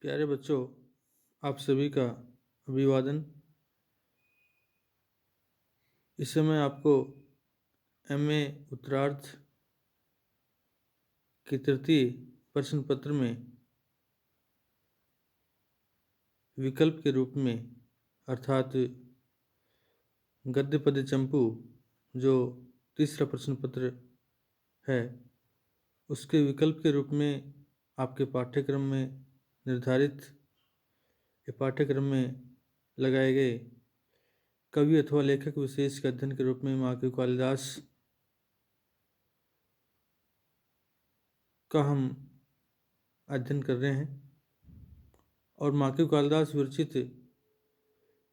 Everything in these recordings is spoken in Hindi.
प्यारे बच्चों, आप सभी का अभिवादन। इस समय आपको एमए उत्तरार्ध के तृतीय प्रश्न पत्र में विकल्प के रूप में अर्थात गद्य पद्य चंपू जो तीसरा प्रश्न पत्र है, उसके विकल्प के रूप में आपके पाठ्यक्रम में निर्धारित पाठ्यक्रम में लगाए गए कवि अथवा लेखक विशेष के अध्ययन के रूप में महाकवि कालिदास का हम अध्ययन कर रहे हैं। और महाकवि कालिदास विरचित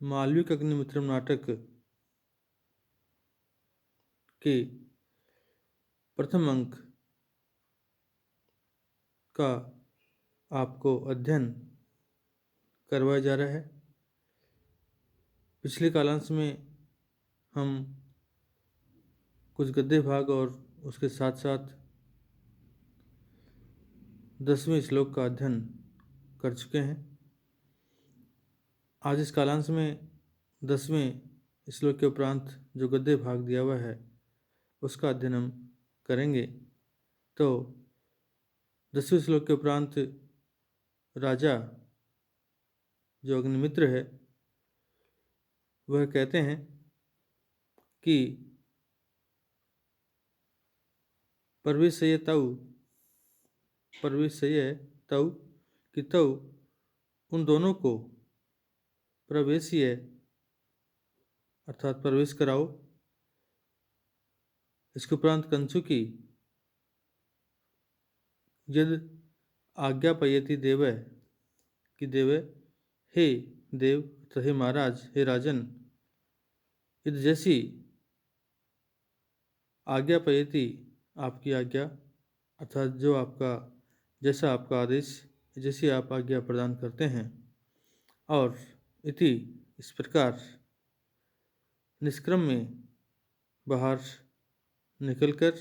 मालविक अग्निमित्रम नाटक के प्रथम अंक का आपको अध्ययन करवाया जा रहा है। पिछले कालांश में हम कुछ गद्य भाग और उसके साथ साथ 10वें श्लोक का अध्ययन कर चुके हैं। आज इस कालांश में 10वें श्लोक के उपरांत जो गद्य भाग दिया हुआ है उसका अध्ययन हम करेंगे। तो 10वें श्लोक के उपरांत राजा जो अग्निमित्र है वह कहते हैं कि प्रवेशय तऊ कि तऊ उन दोनों को प्रवेशिय अर्थात प्रवेश कराओ। इसके उपरांत कंसु की यद आज्ञापयति देव कि देव हे देव तो हे महाराज, हे राजन, यदि जैसी आज्ञापयति आपकी आज्ञा अर्थात जो आपका जैसा आपका आदेश जैसी आप आज्ञा प्रदान करते हैं। और इति इस प्रकार निष्क्रम में बाहर निकलकर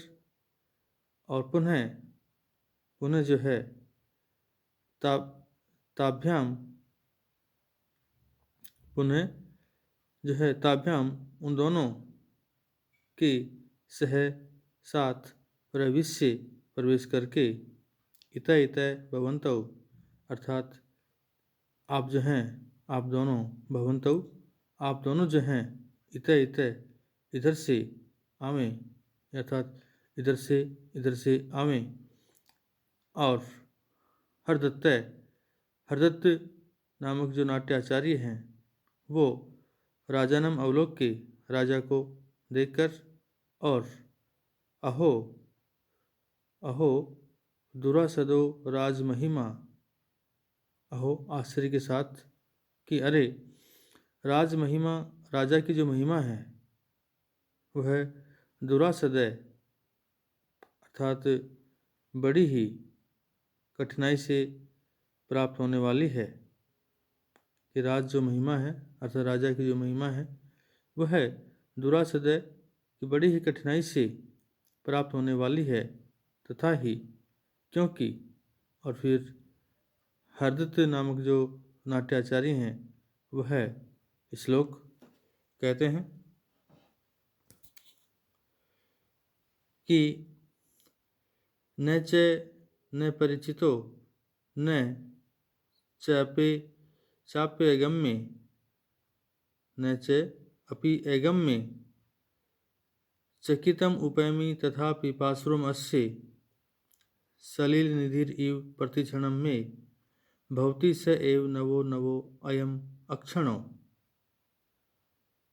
और पुनः जो है ताभ्याम उन दोनों के साथ प्रवेश करके इत भवन्तौ अर्थात आप जो हैं आप दोनों भवन्तौ आप दोनों जो हैं इत इधर से आवें अर्थात इधर से आवें। और हरदत्त नामक जो नाट्याचार्य हैं वो राजानम अवलोक के राजा को देखकर और अहो दुरासदो राजमहिमा अहो आश्चर्य के साथ कि अरे राजमहिमा राजा की जो महिमा है वह दुरासदय अर्थात बड़ी ही कठिनाई से प्राप्त होने वाली है। कि राज जो महिमा है अर्थात राजा की जो महिमा है वह दुरासदय की बड़ी ही कठिनाई से प्राप्त होने वाली है तथा ही क्योंकि और फिर हरदत्त नामक जो नाट्याचार्य हैं वह श्लोक कहते हैं कि न च न परिचितो न चाप्यगम्ये न च अपि अगम्ये चकितम उपैमि तथापि पार्श्वम अस्य सलिलनिधिर इव प्रतिक्षणं मे भवति स एव नवो अयम अक्षणो।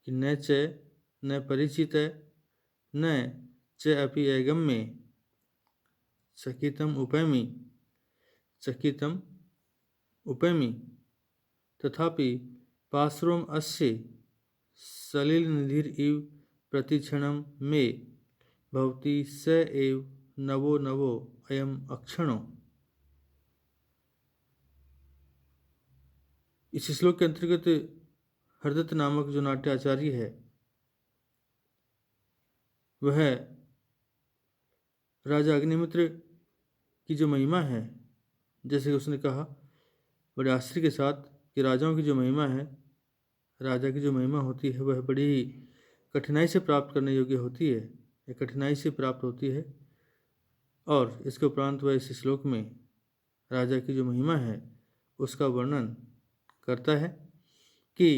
न च न परिचित न च अपि अगम्ये चकितम उपैमि तथापि पार्श्वम अस्य सलिलनिधिर इव प्रतिक्षणं मे भवति स एव नवो अयम अक्षणो। इस श्लोक के अंतर्गत हरदत्त नामक जो नाट्याचार्य है वह राजा अग्निमित्र की जो महिमा है, जैसे उसने कहा बड़े आश्चर्य के साथ कि राजाओं की जो महिमा है, राजा की जो महिमा होती है वह बड़ी ही कठिनाई से प्राप्त करने योग्य होती है, या कठिनाई से प्राप्त होती है। और इसके उपरांत वह इस श्लोक में राजा की जो महिमा है उसका वर्णन करता है कि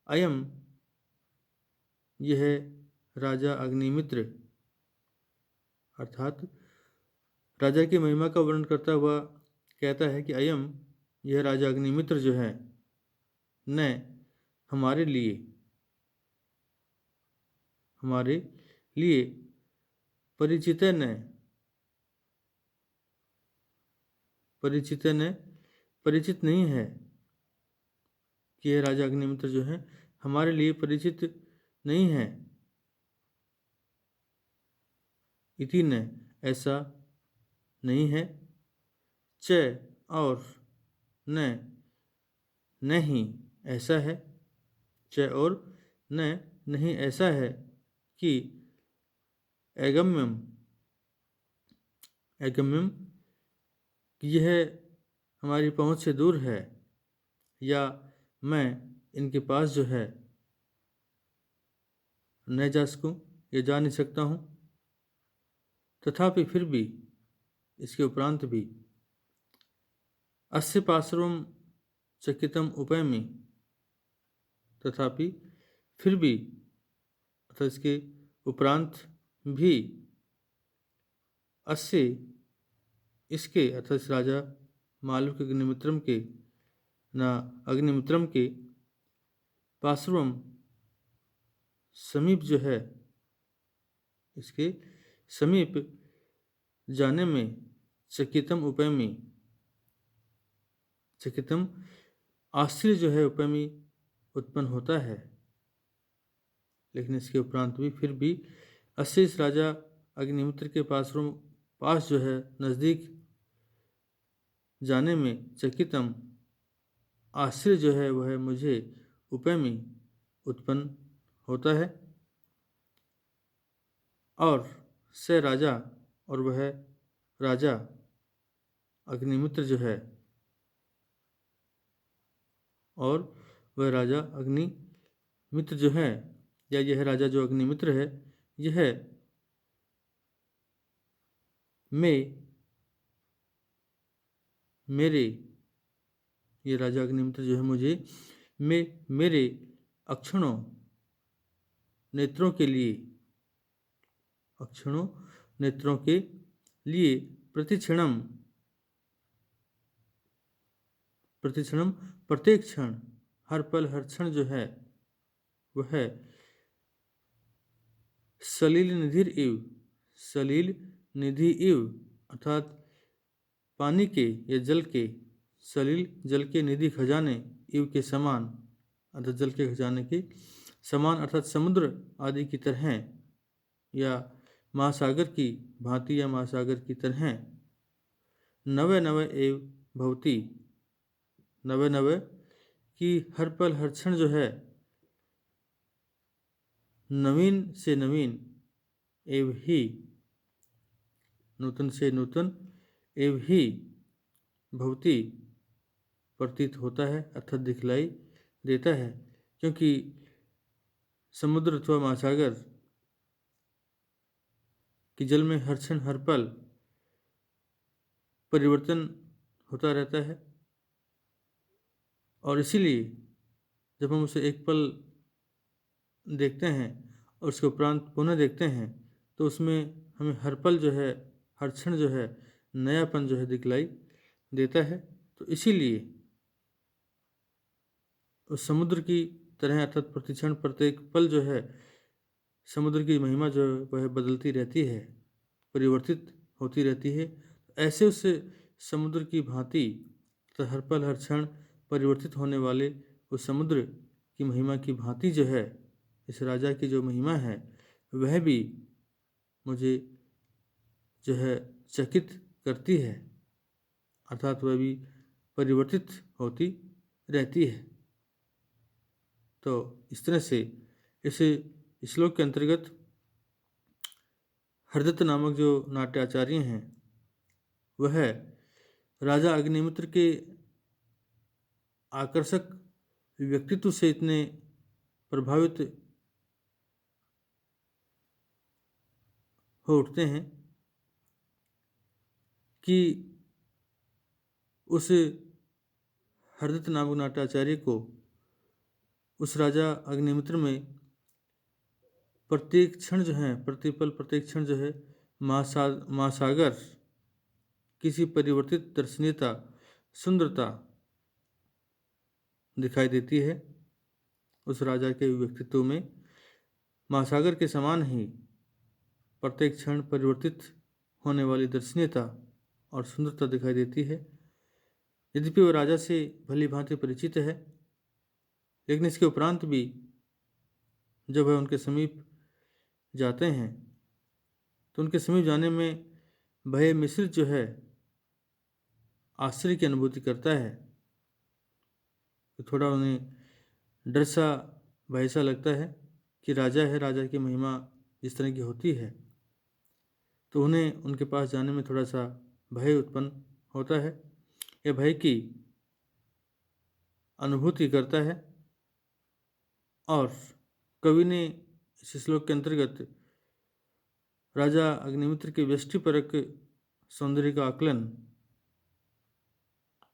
अयम, यह राजा अग्निमित्र, अर्थात राजा की महिमा का वर्णन करता हुआ कहता है कि अयम, यह राजा अग्निमित्र जो है, न हमारे लिए परिचित परिचित नहीं है, कि यह राजा अग्निमित्र जो है हमारे लिए परिचित नहीं है। इति न, ऐसा नहीं है। च, और न, नहीं ऐसा है। च, और न, नहीं ऐसा है कि अगम्यम, कि यह हमारी पहुंच से दूर है, या मैं इनके पास जो है न जा सकूं या जा नहीं सकता हूं। तथापि फिर भी, इसके उपरांत भी, अस्य पार्श्वम चकितम उपैमि, तथापि फिर भी, अर्थात इसके उपरांत भी, अस्य, इसके, अर्थात इस राजा मालविक अग्निमित्रम के, अग्निमित्रम के पार्श्वम, समीप जो है, इसके समीप जाने में, चकितम उपैमि, चकितम आश्चर्य जो है उपैमि उत्पन्न होता है। लेकिन इसके उपरांत भी फिर भी अस्य, इस राजा अग्निमित्र के पास जो है, नज़दीक जाने में, चकितम आश्चर्य जो है वह मुझे उपैमि उत्पन्न होता है। और से राजा, और वह राजा अग्निमित्र जो है, और वह राजा अग्निमित्र जो है, या यह राजा जो अग्निमित्र है, यह मेरे, ये राजा अग्निमित्र जो है मुझे मेरे अक्षणों नेत्रों के लिए, अक्षणों नेत्रों के लिए प्रतिक्षणम, प्रत्येक क्षण, हर पल हर क्षण जो है वह सलील निधि इव, अर्थात पानी के या जल के, सलील जल के, निधि खजाने, इव के समान, अर्थात जल के खजाने के समान, अर्थात समुद्र आदि की तरह, या महासागर की भांति, या महासागर की तरह, नवे नवे एव भवती, नवे नवे की हर पल हर क्षण जो है नवीन से नवीन, एव ही, नूतन से नूतन, एव ही भवती प्रतीत होता है, अर्थात दिखलाई देता है। क्योंकि समुद्र अथवा महासागर कि जल में हर क्षण हर पल परिवर्तन होता रहता है, और इसीलिए जब हम उसे एक पल देखते हैं और उसके उपरांत पुनः देखते हैं, तो उसमें हमें हर पल जो है, हर क्षण जो है, नयापन जो है दिखलाई देता है। तो इसीलिए उस समुद्र की तरह, अर्थात प्रतिक्षण प्रत्येक पल जो है, समुद्र की महिमा जो है वह बदलती रहती है, परिवर्तित होती रहती है। ऐसे उस समुद्र की भांति, तो हर पल हर क्षण परिवर्तित होने वाले उस समुद्र की महिमा की भांति जो है, इस राजा की जो महिमा है वह भी मुझे जो है चकित करती है, अर्थात वह भी परिवर्तित होती रहती है। तो इस तरह से इस श्लोक के अंतर्गत हरदत्त नामक जो नाट्याचार्य हैं, वह राजा अग्निमित्र के आकर्षक व्यक्तित्व से इतने प्रभावित हो उठते हैं कि उस हरदत्त नामक नाट्याचार्य को उस राजा अग्निमित्र में प्रत्येक क्षण जो है, प्रतिपल प्रत्येक क्षण जो है, महासागर किसी परिवर्तित दर्शनीयता, सुंदरता दिखाई देती है। उस राजा के व्यक्तित्व में महासागर के समान ही प्रत्येक क्षण परिवर्तित होने वाली दर्शनीयता और सुंदरता दिखाई देती है। यद्यपि वह राजा से भली भांति परिचित है, लेकिन इसके उपरांत भी जब वह उनके समीप जाते हैं तो उनके समीप जाने में भय मिश्रित जो है आश्चर्य की अनुभूति करता है। तो थोड़ा उन्हें डर सा, भय सा लगता है कि राजा है, राजा की महिमा जिस तरह की होती है, तो उन्हें उनके पास जाने में थोड़ा सा भय उत्पन्न होता है। यह भय की अनुभूति करता है। और कवि ने इस श्लोक के अंतर्गत राजा अग्निमित्र के व्यष्टिपरक सौंदर्य का आकलन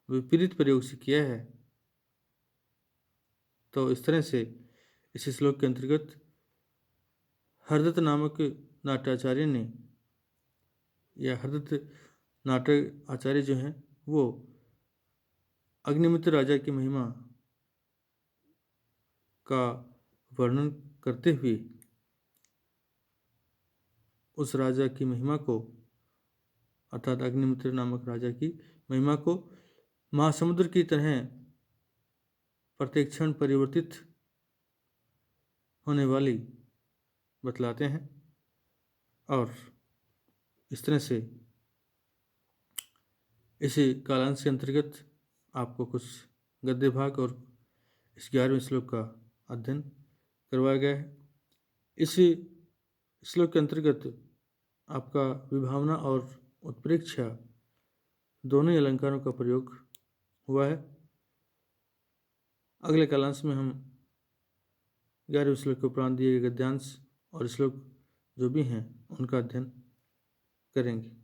विपरीत प्रयोग से किया है। तो इस तरह से इस श्लोक के अंतर्गत हरदत्त नामक नाट्याचार्य ने, या हरदत्त नाटक आचार्य जो हैं, वो अग्निमित्र राजा की महिमा का वर्णन करते हुए उस राजा की महिमा को, अर्थात अग्निमित्र नामक राजा की महिमा को महासमुद्र की तरह प्रत्येक क्षण परिवर्तित होने वाली बतलाते हैं। और इस तरह से इसी कालांश के अंतर्गत आपको कुछ गद्य भाग और इस 11वें श्लोक का अध्ययन करवाया गया है। इस श्लोक के अंतर्गत आपका विभावना और उत्प्रेक्षा दोनों ही अलंकारों का प्रयोग हुआ है। अगले कालांश में हम 11वें श्लोक के उपरांत दिए गए गद्यांश और श्लोक जो भी हैं उनका अध्ययन करेंगे।